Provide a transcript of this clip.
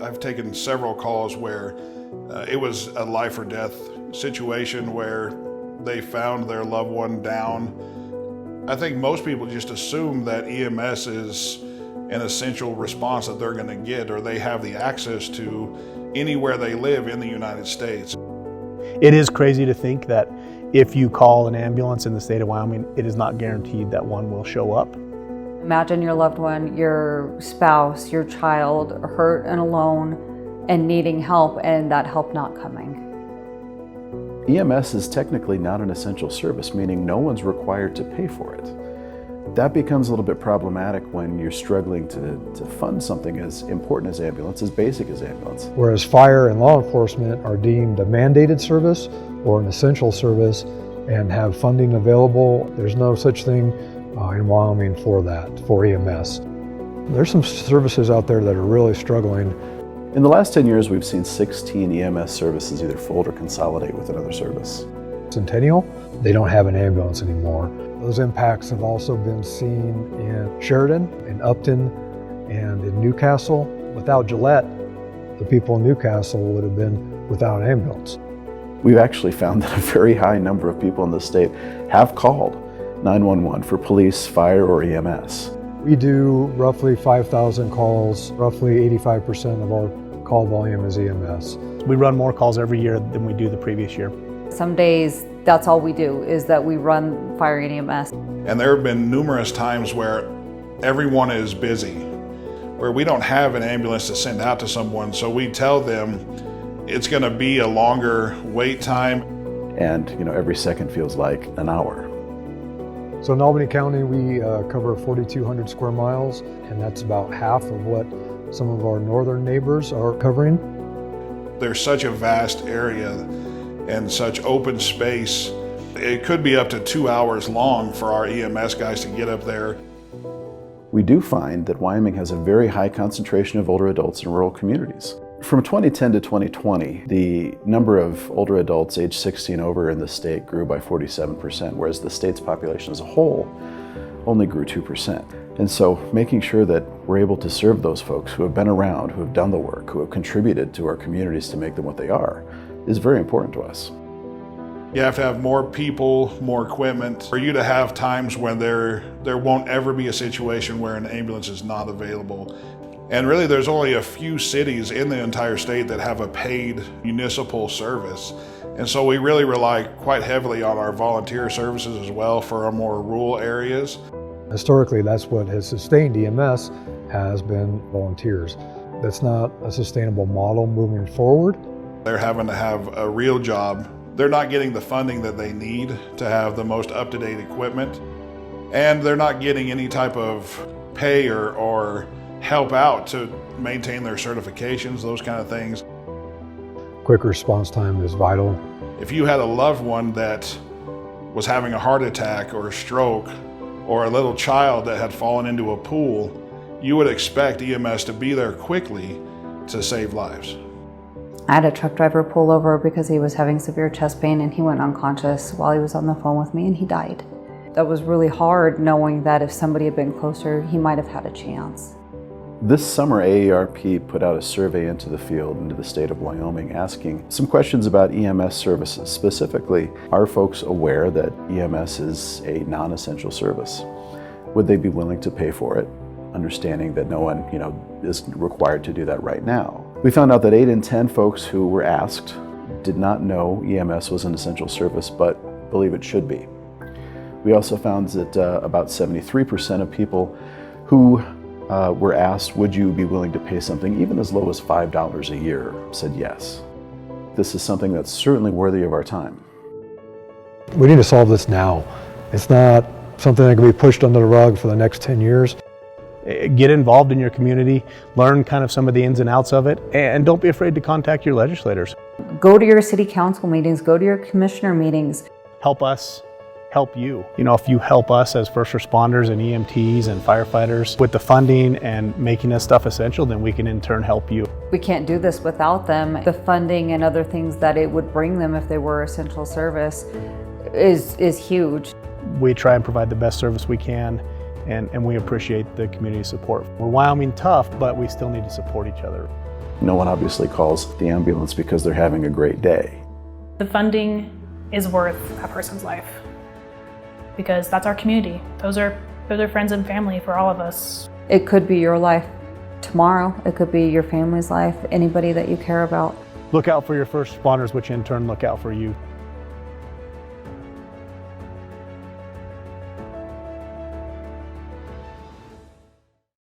I've taken several calls where it was a life or death situation where they found their loved one down. I think most people just assume that EMS is an essential response that they're going to get, or they have the access to anywhere they live in the United States. It is crazy to think that if you call an ambulance in the state of Wyoming, it is not guaranteed that one will show up. Imagine your loved one, your spouse, your child, hurt and alone and needing help, and that help not coming. EMS is technically not an essential service, meaning no one's required to pay for it. That becomes a little bit problematic when you're struggling to fund something as important as ambulance, as basic as ambulance. Whereas fire and law enforcement are deemed a mandated service or an essential service and have funding available, there's no such thing in Wyoming for that, for EMS. There's some services out there that are really struggling. In the last 10 years, we've seen 16 EMS services either fold or consolidate with another service. Centennial, they don't have an ambulance anymore. Those impacts have also been seen in Sheridan, in Upton, and in Newcastle. Without Gillette, the people in Newcastle would have been without an ambulance. We've actually found that a very high number of people in the state have called 911 for police, fire, or EMS. We do roughly 5,000 calls. Roughly 85% of our call volume is EMS. We run more calls every year than we do the previous year. Some days, that's all we do, is that we run fire and EMS. And there have been numerous times where everyone is busy, where we don't have an ambulance to send out to someone, so we tell them it's going to be a longer wait time. And every second feels like an hour. So in Albany County, we cover 4,200 square miles, and that's about half of what some of our northern neighbors are covering. There's such a vast area and such open space. It could be up to 2 hours long for our EMS guys to get up there. We do find that Wyoming has a very high concentration of older adults in rural communities. From 2010 to 2020, the number of older adults age 60 and over in the state grew by 47%, whereas the state's population as a whole only grew 2%. And so making sure that we're able to serve those folks who have been around, who have done the work, who have contributed to our communities to make them what they are, is very important to us. You have to have more people, more equipment, for you to have times when there won't ever be a situation where an ambulance is not available. And really, there's only a few cities in the entire state that have a paid municipal service. And so we really rely quite heavily on our volunteer services as well for our more rural areas. Historically, that's what has sustained EMS, has been volunteers. That's not a sustainable model moving forward. They're having to have a real job. They're not getting the funding that they need to have the most up-to-date equipment. And they're not getting any type of pay or help out to maintain their certifications, those kind of things. Quick response time is vital. If you had a loved one that was having a heart attack or a stroke, or a little child that had fallen into a pool, you would expect EMS to be there quickly to save lives. I had a truck driver pull over because he was having severe chest pain and he went unconscious while he was on the phone with me and he died. That was really hard, knowing that if somebody had been closer, he might have had a chance. This summer, AARP put out a survey into the field, into the state of Wyoming, asking some questions about EMS services. Specifically, are folks aware that EMS is a non-essential service? Would they be willing to pay for it, understanding that no one, is required to do that right now? We found out that 8 in 10 folks who were asked did not know EMS was an essential service, but believe it should be. We also found that about 73% of people who were asked, would you be willing to pay something even as low as $5 a year, said yes. This is something that's certainly worthy of our time. We need to solve this now. It's not something that can be pushed under the rug for the next 10 years. Get involved in your community, learn kind of some of the ins and outs of it, and don't be afraid to contact your legislators. Go to your city council meetings, go to your commissioner meetings. Help us help you. If you help us as first responders and EMTs and firefighters with the funding and making this stuff essential, then we can in turn help you. We can't do this without them. The funding and other things that it would bring them if they were essential service is huge. We try and provide the best service we can, and we appreciate the community support. We're Wyoming tough, but we still need to support each other. No one obviously calls the ambulance because they're having a great day. The funding is worth that person's life because that's our community. Those are friends and family for all of us. It could be your life tomorrow. It could be your family's life, anybody that you care about. Look out for your first responders, which in turn look out for you.